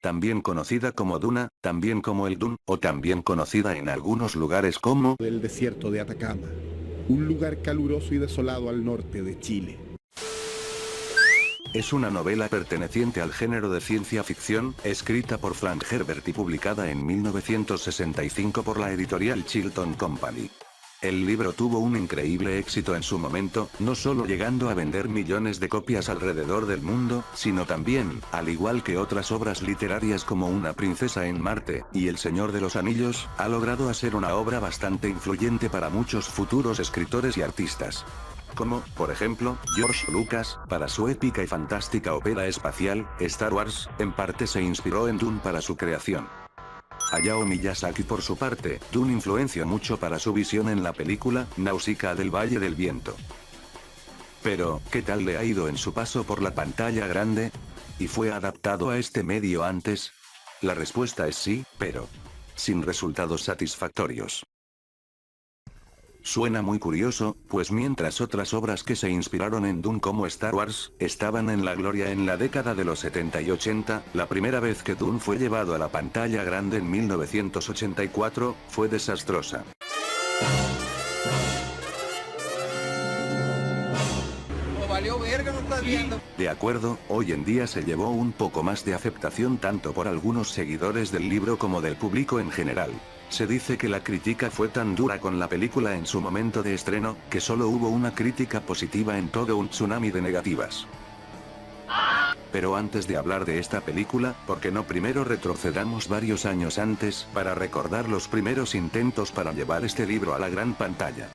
también conocida como Duna, también como el Dun, o también conocida en algunos lugares como del desierto de Atacama, un lugar caluroso y desolado al norte de Chile. Es una novela perteneciente al género de ciencia ficción, escrita por Frank Herbert y publicada en 1965 por la editorial Chilton Company. El libro tuvo un increíble éxito en su momento, no solo llegando a vender millones de copias alrededor del mundo, sino también, al igual que otras obras literarias como Una princesa en Marte, y El Señor de los Anillos, ha logrado hacer una obra bastante influyente para muchos futuros escritores y artistas. Como, por ejemplo, George Lucas, para su épica y fantástica ópera espacial, Star Wars, en parte se inspiró en Dune para su creación. Hayao Miyazaki por su parte, Dune influenció mucho para su visión en la película, Náusica del Valle del Viento. Pero, ¿qué tal le ha ido en su paso por la pantalla grande? ¿Y fue adaptado a este medio antes? La respuesta es sí, pero sin resultados satisfactorios. Suena muy curioso, pues mientras otras obras que se inspiraron en Dune como Star Wars, estaban en la gloria en la década de los 70 y 80, la primera vez que Dune fue llevado a la pantalla grande en 1984, fue desastrosa. De acuerdo, hoy en día se llevó un poco más de aceptación tanto por algunos seguidores del libro como del público en general. Se dice que la crítica fue tan dura con la película en su momento de estreno, que solo hubo una crítica positiva en todo un tsunami de negativas. Pero antes de hablar de esta película, ¿por qué no primero retrocedamos varios años antes, para recordar los primeros intentos para llevar este libro a la gran pantalla?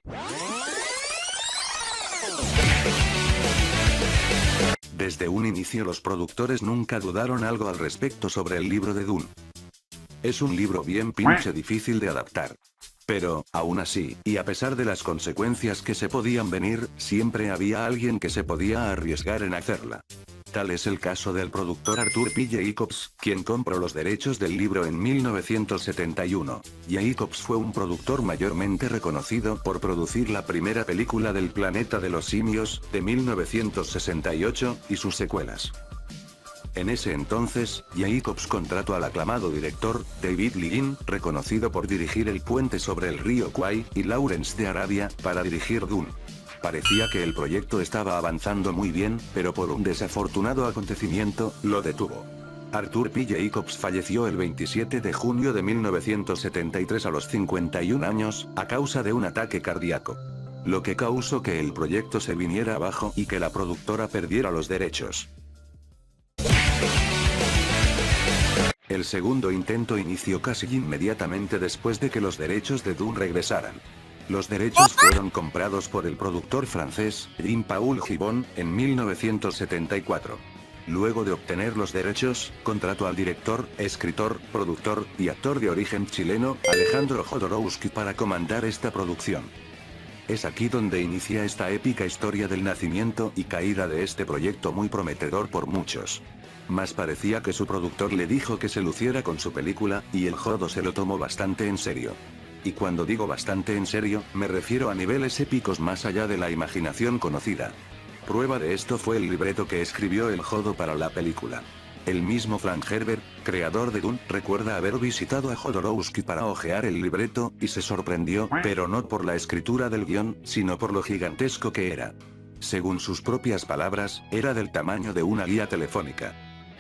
Desde un inicio los productores nunca dudaron algo al respecto sobre el libro de Dune. Es un libro bien pinche difícil de adaptar. Pero, aún así, y a pesar de las consecuencias que se podían venir, siempre había alguien que se podía arriesgar en hacerla. Tal es el caso del productor Arthur P. Jacobs, quien compró los derechos del libro en 1971. Jacobs fue un productor mayormente reconocido por producir la primera película del Planeta de los Simios, de 1968, y sus secuelas. En ese entonces, Jacobs contrató al aclamado director, David Lean, reconocido por dirigir El puente sobre el río Kwai, y Lawrence de Arabia, para dirigir Dune. Parecía que el proyecto estaba avanzando muy bien, pero por un desafortunado acontecimiento, lo detuvo. Arthur P. Jacobs falleció el 27 de junio de 1973 a los 51 años, a causa de un ataque cardíaco. Lo que causó que el proyecto se viniera abajo y que la productora perdiera los derechos. El segundo intento inició casi inmediatamente después de que los derechos de Dune regresaran. Los derechos fueron comprados por el productor francés, Jean-Paul Gibbon, en 1974. Luego de obtener los derechos, contrató al director, escritor, productor, y actor de origen chileno, Alejandro Jodorowsky para comandar esta producción. Es aquí donde inicia esta épica historia del nacimiento y caída de este proyecto muy prometedor por muchos. Más parecía que su productor le dijo que se luciera con su película, y el Jodo se lo tomó bastante en serio. Y cuando digo bastante en serio, me refiero a niveles épicos más allá de la imaginación conocida. Prueba de esto fue el libreto que escribió el Jodo para la película. El mismo Frank Herbert, creador de Dune, recuerda haber visitado a Jodorowsky para hojear el libreto, y se sorprendió, pero no por la escritura del guión, sino por lo gigantesco que era. Según sus propias palabras, era del tamaño de una guía telefónica.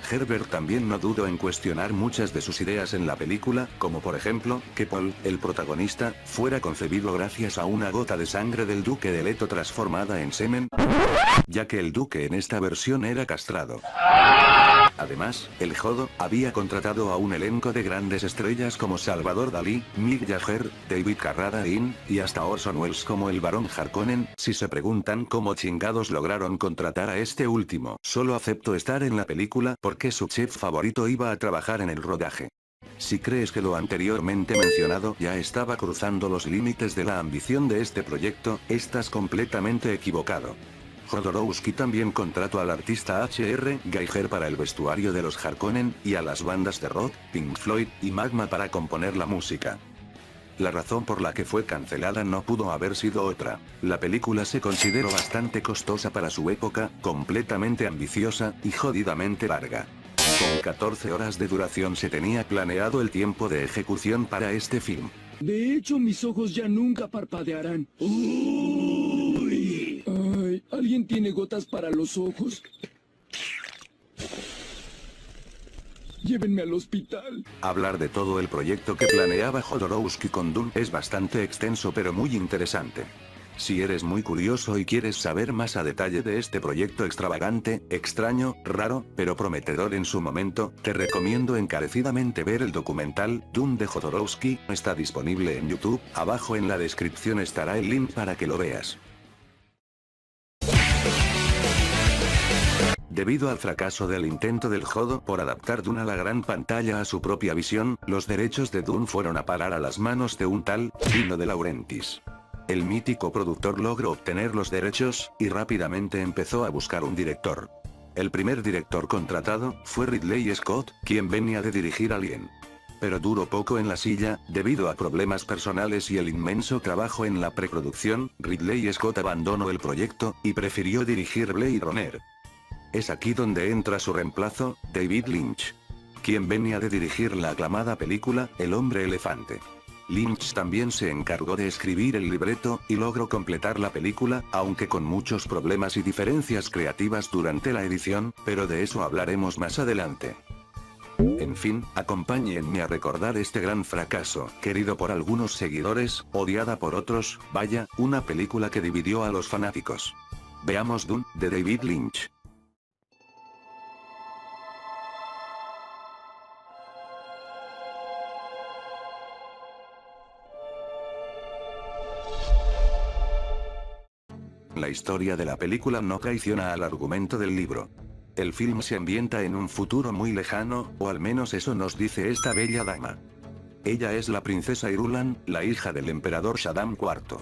Herbert también no dudó en cuestionar muchas de sus ideas en la película, como por ejemplo, que Paul, el protagonista, fuera concebido gracias a una gota de sangre del Duque de Leto transformada en semen, ya que el Duque en esta versión era castrado. Además, el Jodo había contratado a un elenco de grandes estrellas como Salvador Dalí, Mick Jagger, David Carradine, y hasta Orson Welles como el Barón Harkonnen. Si se preguntan cómo chingados lograron contratar a este último, solo aceptó estar en la película porque su chef favorito iba a trabajar en el rodaje. Si crees que lo anteriormente mencionado ya estaba cruzando los límites de la ambición de este proyecto, estás completamente equivocado. Jodorowsky también contrató al artista H.R. Giger para el vestuario de los Harkonnen, y a las bandas de rock, Pink Floyd, y Magma para componer la música. La razón por la que fue cancelada no pudo haber sido otra. La película se consideró bastante costosa para su época, completamente ambiciosa, y jodidamente larga. Con 14 horas de duración se tenía planeado el tiempo de ejecución para este film. De hecho, mis ojos ya nunca parpadearán. ¡Uy! Ay, ¿alguien tiene gotas para los ojos? Llévenme al hospital. Hablar de todo el proyecto que planeaba Jodorowsky con Dune es bastante extenso pero muy interesante. Si eres muy curioso y quieres saber más a detalle de este proyecto extravagante, extraño, raro, pero prometedor en su momento, te recomiendo encarecidamente ver el documental Dune de Jodorowsky. Está disponible en YouTube, abajo en la descripción estará el link para que lo veas. Debido al fracaso del intento del Jodo por adaptar Dune a la gran pantalla a su propia visión, los derechos de Dune fueron a parar a las manos de un tal Dino De Laurentiis. El mítico productor logró obtener los derechos, y rápidamente empezó a buscar un director. El primer director contratado fue Ridley Scott, quien venía de dirigir Alien. Pero duró poco en la silla, debido a problemas personales y el inmenso trabajo en la preproducción. Ridley Scott abandonó el proyecto, y prefirió dirigir Blade Runner. Es aquí donde entra su reemplazo, David Lynch, quien venía de dirigir la aclamada película El Hombre Elefante. Lynch también se encargó de escribir el libreto, y logró completar la película, aunque con muchos problemas y diferencias creativas durante la edición, pero de eso hablaremos más adelante. En fin, acompáñenme a recordar este gran fracaso, querido por algunos seguidores, odiada por otros. Vaya, una película que dividió a los fanáticos. Veamos Dune, de David Lynch. La historia de la película no traiciona al argumento del libro. El film se ambienta en un futuro muy lejano, o al menos eso nos dice esta bella dama. Ella es la princesa Irulan, la hija del emperador Shaddam IV.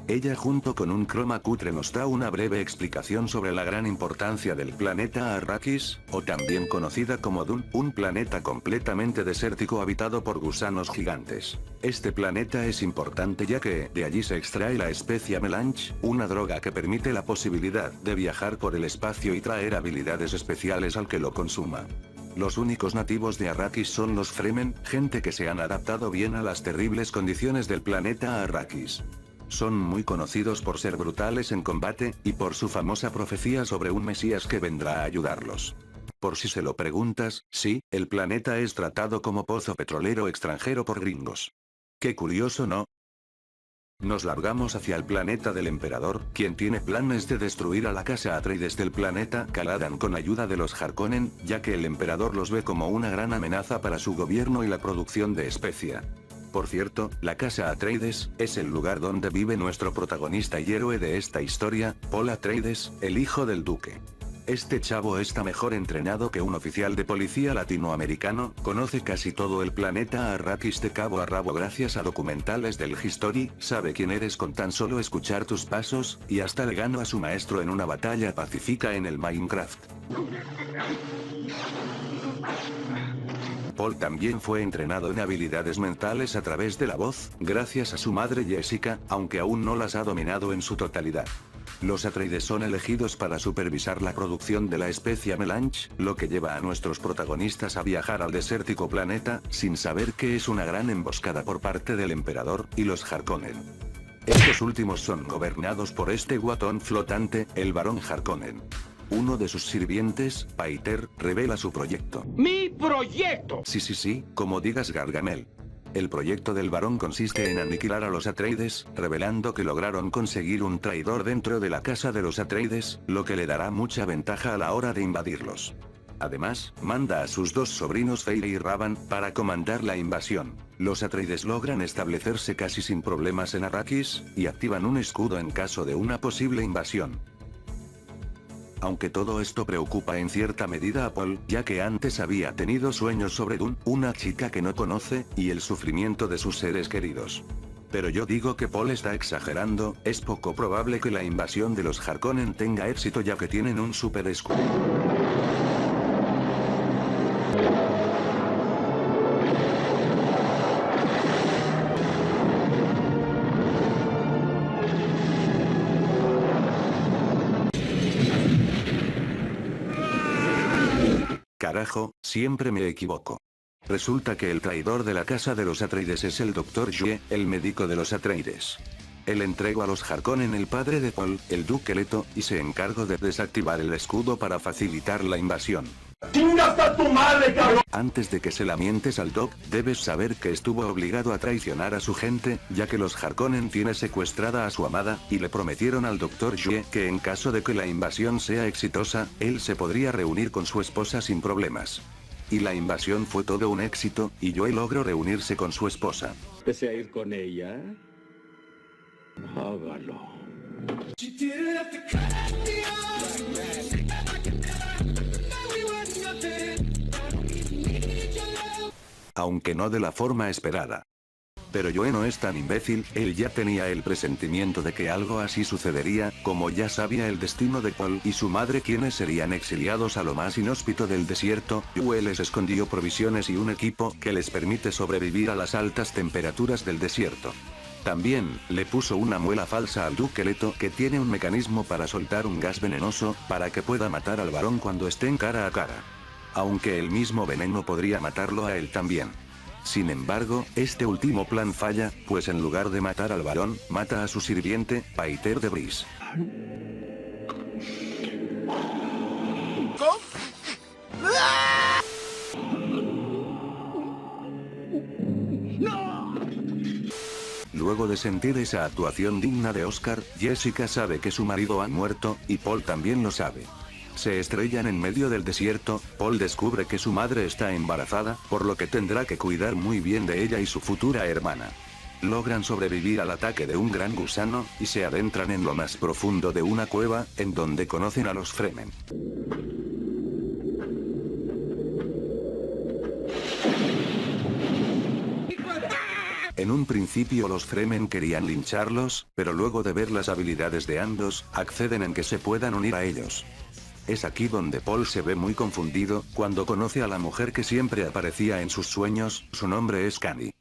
Ella junto con un croma cutre nos da una breve explicación sobre la gran importancia del planeta Arrakis, o también conocida como Dune, un planeta completamente desértico habitado por gusanos gigantes. Este planeta es importante ya que de allí se extrae la especia melange, una droga que permite la posibilidad de viajar por el espacio y traer habilidades especiales al que lo consuma. Los únicos nativos de Arrakis son los Fremen, gente que se han adaptado bien a las terribles condiciones del planeta Arrakis. Son muy conocidos por ser brutales en combate, y por su famosa profecía sobre un mesías que vendrá a ayudarlos. Por si se lo preguntas, sí, el planeta es tratado como pozo petrolero extranjero por gringos. Qué curioso, ¿no? Nos largamos hacia el planeta del emperador, quien tiene planes de destruir a la casa Atreides del planeta Caladan con ayuda de los Harkonnen, ya que el emperador los ve como una gran amenaza para su gobierno y la producción de especia. Por cierto, la casa Atreides es el lugar donde vive nuestro protagonista y héroe de esta historia, Paul Atreides, el hijo del duque. Este chavo está mejor entrenado que un oficial de policía latinoamericano, conoce casi todo el planeta Arrakis de cabo a rabo gracias a documentales del History, sabe quién eres con tan solo escuchar tus pasos, y hasta le ganó a su maestro en una batalla pacífica en el Minecraft. Paul también fue entrenado en habilidades mentales a través de la voz, gracias a su madre Jessica, aunque aún no las ha dominado en su totalidad. Los Atreides son elegidos para supervisar la producción de la especia melange, lo que lleva a nuestros protagonistas a viajar al desértico planeta, sin saber que es una gran emboscada por parte del emperador y los Harkonnen. Estos últimos son gobernados por este guatón flotante, el barón Harkonnen. Uno de sus sirvientes, Paiter, revela su proyecto. ¡Mi proyecto! Sí, como digas Gargamel. El proyecto del barón consiste en aniquilar a los Atreides, revelando que lograron conseguir un traidor dentro de la casa de los Atreides, lo que le dará mucha ventaja a la hora de invadirlos. Además, manda a sus dos sobrinos Feire y Ravan, para comandar la invasión. Los Atreides logran establecerse casi sin problemas en Arrakis, y activan un escudo en caso de una posible invasión. Aunque todo esto preocupa en cierta medida a Paul, ya que antes había tenido sueños sobre Dune, una chica que no conoce, y el sufrimiento de sus seres queridos. Pero yo digo que Paul está exagerando, es poco probable que la invasión de los Harkonnen tenga éxito ya que tienen un super escudo. carajo, siempre me equivoco. Resulta que el traidor de la casa de los Atreides es el Dr. Yue, el médico de los Atreides. Él entregó a los Harkonnen el padre de Paul, el duque Leto, y se encargó de desactivar el escudo para facilitar la invasión. ¡Chingas a tu madre, cabrón! Antes de que se la mientes al Doc, debes saber que estuvo obligado a traicionar a su gente, ya que los Harkonnen tiene secuestrada a su amada, y le prometieron al Dr. Yue que en caso de que la invasión sea exitosa, él se podría reunir con su esposa sin problemas. Y la invasión fue todo un éxito, y Yue logró reunirse con su esposa. ¿Desea ir con ella? Hágalo. Aunque no de la forma esperada. Pero Yue no es tan imbécil, él ya tenía el presentimiento de que algo así sucedería, como ya sabía el destino de Paul y su madre quienes serían exiliados a lo más inhóspito del desierto. Yue les escondió provisiones y un equipo que les permite sobrevivir a las altas temperaturas del desierto. También, le puso una muela falsa al duque Leto que tiene un mecanismo para soltar un gas venenoso, para que pueda matar al varón cuando estén cara a cara. Aunque el mismo veneno podría matarlo a él también. Sin embargo, este último plan falla, pues en lugar de matar al varón, mata a su sirviente, Paiter de Brice. Luego de sentir esa actuación digna de Oscar, Jessica sabe que su marido ha muerto, y Paul también lo sabe. Se estrellan en medio del desierto, Paul descubre que su madre está embarazada, por lo que tendrá que cuidar muy bien de ella y su futura hermana. Logran sobrevivir al ataque de un gran gusano, y se adentran en lo más profundo de una cueva, en donde conocen a los Fremen. En un principio los Fremen querían lincharlos, pero luego de ver las habilidades de ambos, acceden en que se puedan unir a ellos. Es aquí donde Paul se ve muy confundido, cuando conoce a la mujer que siempre aparecía en sus sueños, su nombre es Kani.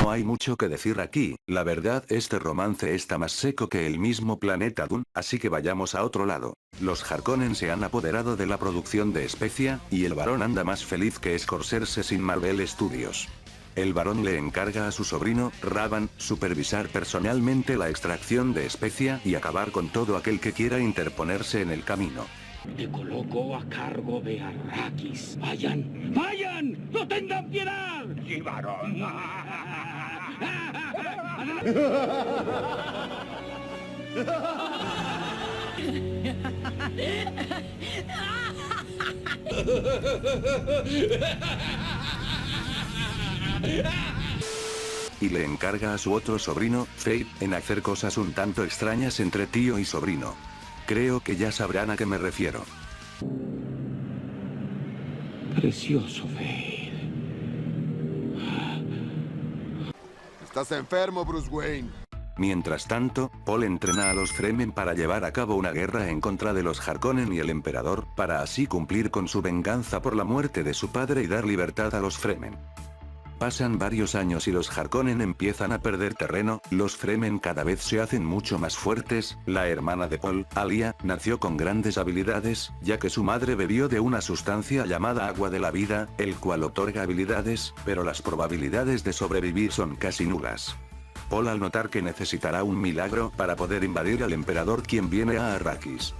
No hay mucho que decir aquí, la verdad este romance está más seco que el mismo planeta Dune, así que vayamos a otro lado. Los Harkonnen se han apoderado de la producción de especia, y el varón anda más feliz que Scorsese sin Marvel Studios. El varón le encarga a su sobrino, Ravan, supervisar personalmente la extracción de especia y acabar con todo aquel que quiera interponerse en el camino. Te coloco a cargo de Arrakis. ¡Vayan! ¡Vayan! ¡No tengan piedad! ¡Sí, varón! Y le encarga a su otro sobrino, Fate, en hacer cosas un tanto extrañas entre tío y sobrino. Creo que ya sabrán a qué me refiero. Precioso Fate. Estás enfermo, Bruce Wayne. Mientras tanto, Paul entrena a los Fremen para llevar a cabo una guerra en contra de los Harkonnen y el Emperador, para así cumplir con su venganza por la muerte de su padre y dar libertad a los Fremen. Pasan varios años y los Harkonnen empiezan a perder terreno, los Fremen cada vez se hacen mucho más fuertes, la hermana de Paul, Alia, nació con grandes habilidades, ya que su madre bebió de una sustancia llamada agua de la vida, el cual otorga habilidades, pero las probabilidades de sobrevivir son casi nulas. Paul al notar que necesitará un milagro para poder invadir al emperador quien viene a Arrakis.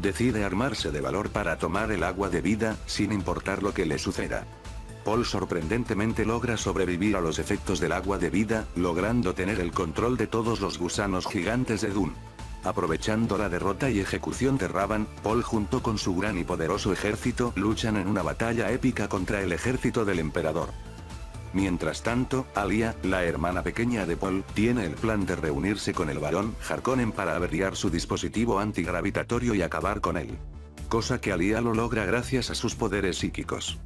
Decide armarse de valor para tomar el agua de vida, sin importar lo que le suceda. Paul sorprendentemente logra sobrevivir a los efectos del agua de vida, logrando tener el control de todos los gusanos gigantes de Dune. Aprovechando la derrota y ejecución de Ravan, Paul junto con su gran y poderoso ejército luchan en una batalla épica contra el ejército del emperador. Mientras tanto, Alia, la hermana pequeña de Paul, tiene el plan de reunirse con el varón Harkonnen para averiar su dispositivo antigravitatorio y acabar con él. Cosa que Alia lo logra gracias a sus poderes psíquicos.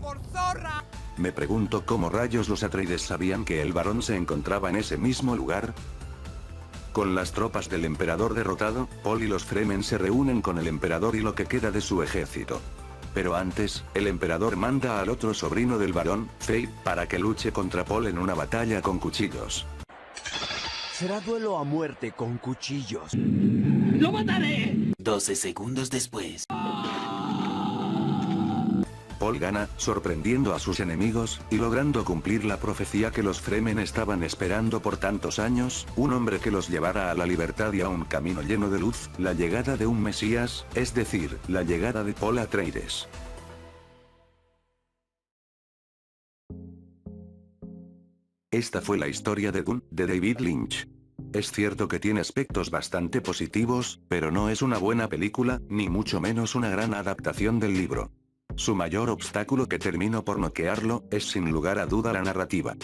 por zorra! Me pregunto cómo rayos los Atreides sabían que el varón se encontraba en ese mismo lugar. Con las tropas del emperador derrotado, Paul y los Fremen se reúnen con el emperador y lo que queda de su ejército. Pero antes, el emperador manda al otro sobrino del varón, Feyd, para que luche contra Paul en una batalla con cuchillos. Será duelo a muerte con cuchillos. ¡Lo mataré! 12 segundos después. Paul gana, sorprendiendo a sus enemigos, y logrando cumplir la profecía que los Fremen estaban esperando por tantos años, un hombre que los llevara a la libertad y a un camino lleno de luz, la llegada de un Mesías, es decir, la llegada de Paul Atreides. Esta fue la historia de Dune, de David Lynch. Es cierto que tiene aspectos bastante positivos, pero no es una buena película, ni mucho menos una gran adaptación del libro. Su mayor obstáculo, que terminó por noquearlo, es sin lugar a duda la narrativa.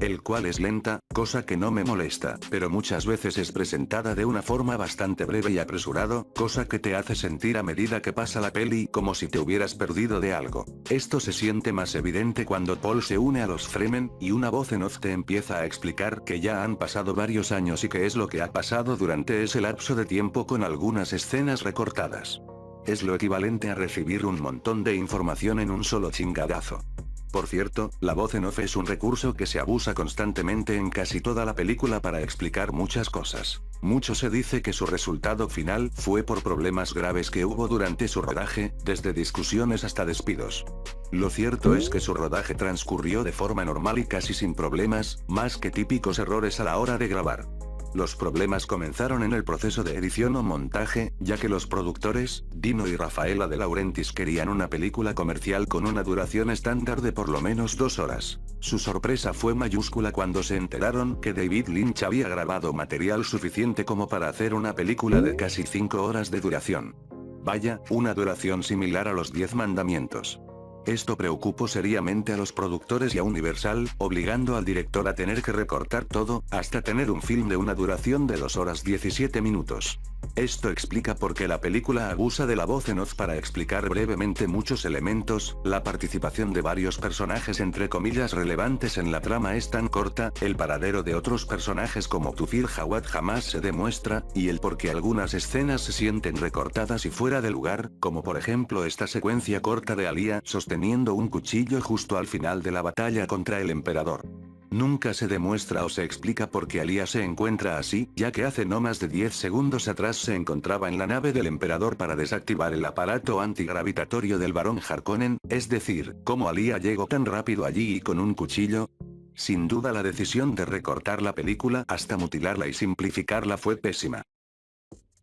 El cual es lenta, cosa que no me molesta, pero muchas veces es presentada de una forma bastante breve y apresurado, cosa que te hace sentir a medida que pasa la peli como si te hubieras perdido de algo. Esto se siente más evidente cuando Paul se une a los Fremen, y una voz en off te empieza a explicar que ya han pasado varios años y qué es lo que ha pasado durante ese lapso de tiempo con algunas escenas recortadas. Es lo equivalente a recibir un montón de información en un solo chingadazo. Por cierto, la voz en off es un recurso que se abusa constantemente en casi toda la película para explicar muchas cosas. Mucho se dice que su resultado final fue por problemas graves que hubo durante su rodaje, desde discusiones hasta despidos. Lo cierto es que su rodaje transcurrió de forma normal y casi sin problemas, más que típicos errores a la hora de grabar. Los problemas comenzaron en el proceso de edición o montaje, ya que los productores, Dino y Rafaela de Laurentiis, querían una película comercial con una duración estándar de por lo menos 2 horas. Su sorpresa fue mayúscula cuando se enteraron que David Lynch había grabado material suficiente como para hacer una película de casi 5 horas de duración. Vaya, una duración similar a los 10 mandamientos. Esto preocupó seriamente a los productores y a Universal, obligando al director a tener que recortar todo, hasta tener un film de una duración de 2 horas 17 minutos. Esto explica por qué la película abusa de la voz en off para explicar brevemente muchos elementos, la participación de varios personajes entre comillas relevantes en la trama es tan corta, el paradero de otros personajes como Tufir Hawat jamás se demuestra, y el por qué algunas escenas se sienten recortadas y fuera de lugar, como por ejemplo esta secuencia corta de Alia sosteniendo un cuchillo justo al final de la batalla contra el emperador. Nunca se demuestra o se explica por qué Alia se encuentra así, ya que hace no más de 10 segundos atrás se encontraba en la nave del emperador para desactivar el aparato antigravitatorio del barón Harkonnen, es decir, ¿cómo Alia llegó tan rápido allí y con un cuchillo? Sin duda la decisión de recortar la película hasta mutilarla y simplificarla fue pésima.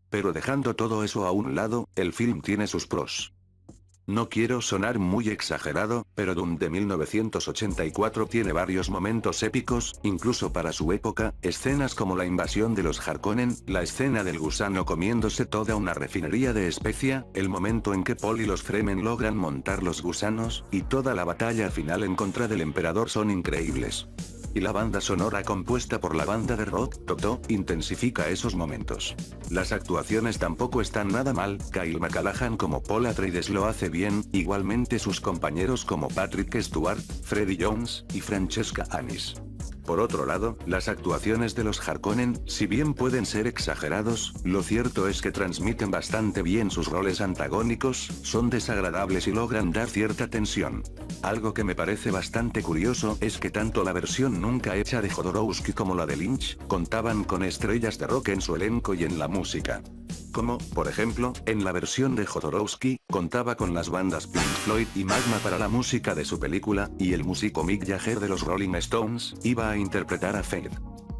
Pero dejando todo eso a un lado, el film tiene sus pros. No quiero sonar muy exagerado, pero Dune de 1984 tiene varios momentos épicos, incluso para su época, escenas como la invasión de los Harkonnen, la escena del gusano comiéndose toda una refinería de especia, el momento en que Paul y los Fremen logran montar los gusanos, y toda la batalla final en contra del emperador son increíbles. Y la banda sonora compuesta por la banda de rock Toto intensifica esos momentos. Las actuaciones tampoco están nada mal, Kyle MacLachlan como Paul Atreides lo hace bien, igualmente sus compañeros como Patrick Stewart, Freddie Jones y Francesca Annis. Por otro lado, las actuaciones de los Harkonnen, si bien pueden ser exagerados, lo cierto es que transmiten bastante bien sus roles antagónicos, son desagradables y logran dar cierta tensión. Algo que me parece bastante curioso es que tanto la versión nunca hecha de Jodorowsky como la de Lynch, contaban con estrellas de rock en su elenco y en la música. Como, por ejemplo, en la versión de Jodorowsky, contaba con las bandas Pink Floyd y Magma para la música de su película, y el músico Mick Jagger de los Rolling Stones iba a interpretar a Feyd.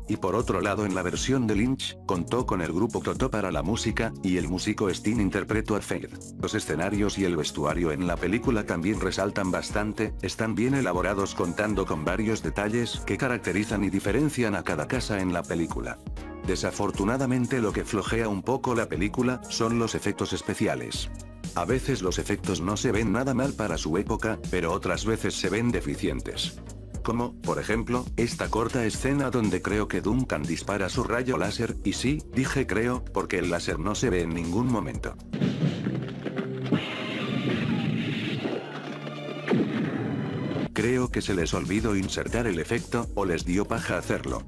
Y por otro lado en la versión de Lynch, contó con el grupo Toto para la música, y el músico Sting interpretó a Feyd. Los escenarios y el vestuario en la película también resaltan bastante, están bien elaborados contando con varios detalles que caracterizan y diferencian a cada casa en la película. Desafortunadamente lo que flojea un poco la película, son los efectos especiales. A veces los efectos no se ven nada mal para su época, pero otras veces se ven deficientes. Como, por ejemplo, esta corta escena donde creo que Duncan dispara su rayo láser, y sí, dije creo, porque el láser no se ve en ningún momento. Creo que se les olvidó insertar el efecto, o les dio paja hacerlo.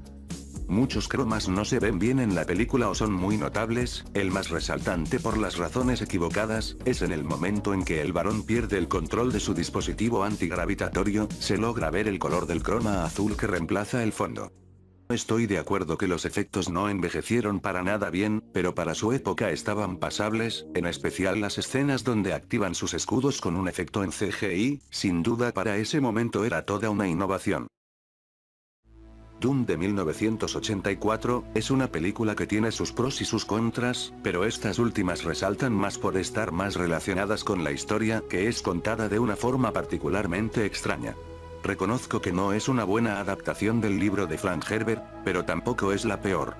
Muchos cromas no se ven bien en la película o son muy notables, el más resaltante por las razones equivocadas, es en el momento en que el varón pierde el control de su dispositivo antigravitatorio, se logra ver el color del croma azul que reemplaza el fondo. Estoy de acuerdo que los efectos no envejecieron para nada bien, pero para su época estaban pasables, en especial las escenas donde activan sus escudos con un efecto en CGI, sin duda para ese momento era toda una innovación. Dune de 1984, es una película que tiene sus pros y sus contras, pero estas últimas resaltan más por estar más relacionadas con la historia, que es contada de una forma particularmente extraña. Reconozco que no es una buena adaptación del libro de Frank Herbert, pero tampoco es la peor.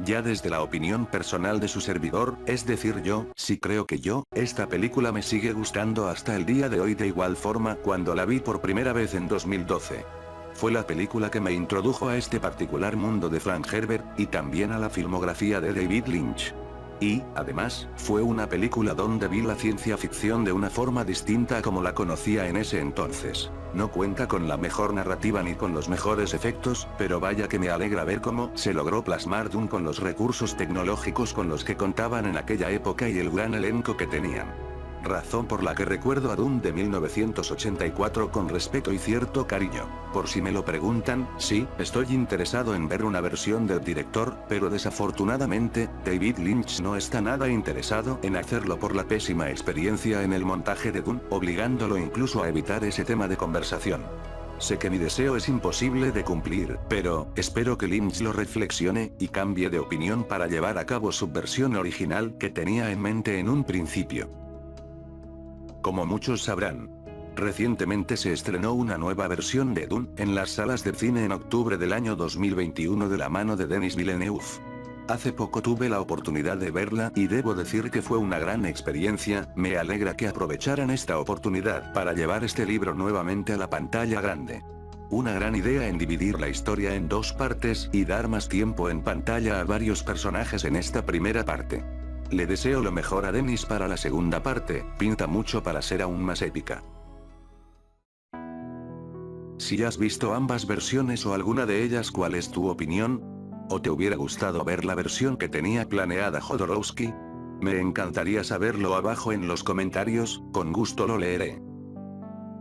Ya desde la opinión personal de su servidor, es decir sí creo que esta película me sigue gustando hasta el día de hoy de igual forma cuando la vi por primera vez en 2012. Fue la película que me introdujo a este particular mundo de Frank Herbert, y también a la filmografía de David Lynch. Y, además, fue una película donde vi la ciencia ficción de una forma distinta a como la conocía en ese entonces. No cuenta con la mejor narrativa ni con los mejores efectos, pero vaya que me alegra ver cómo se logró plasmar Dune con los recursos tecnológicos con los que contaban en aquella época y el gran elenco que tenían. Razón por la que recuerdo a Dune de 1984 con respeto y cierto cariño. Por si me lo preguntan, sí, estoy interesado en ver una versión del director, pero desafortunadamente, David Lynch no está nada interesado en hacerlo por la pésima experiencia en el montaje de Dune, obligándolo incluso a evitar ese tema de conversación. Sé que mi deseo es imposible de cumplir, pero espero que Lynch lo reflexione y cambie de opinión para llevar a cabo su versión original que tenía en mente en un principio. Como muchos sabrán, recientemente se estrenó una nueva versión de Dune en las salas de cine en octubre del año 2021 de la mano de Denis Villeneuve. Hace poco tuve la oportunidad de verla y debo decir que fue una gran experiencia. Me alegra que aprovecharan esta oportunidad para llevar este libro nuevamente a la pantalla grande. Una gran idea en dividir la historia en dos partes y dar más tiempo en pantalla a varios personajes en esta primera parte. Le deseo lo mejor a Denis para la segunda parte, pinta mucho para ser aún más épica. Si has visto ambas versiones o alguna de ellas, ¿cuál es tu opinión? ¿O te hubiera gustado ver la versión que tenía planeada Jodorowsky? Me encantaría saberlo abajo en los comentarios, con gusto lo leeré.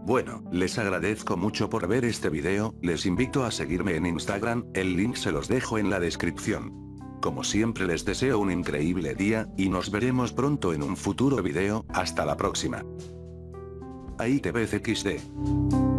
Bueno, les agradezco mucho por ver este video, les invito a seguirme en Instagram, el link se los dejo en la descripción. Como siempre les deseo un increíble día, y nos veremos pronto en un futuro video, hasta la próxima. AITBCXD.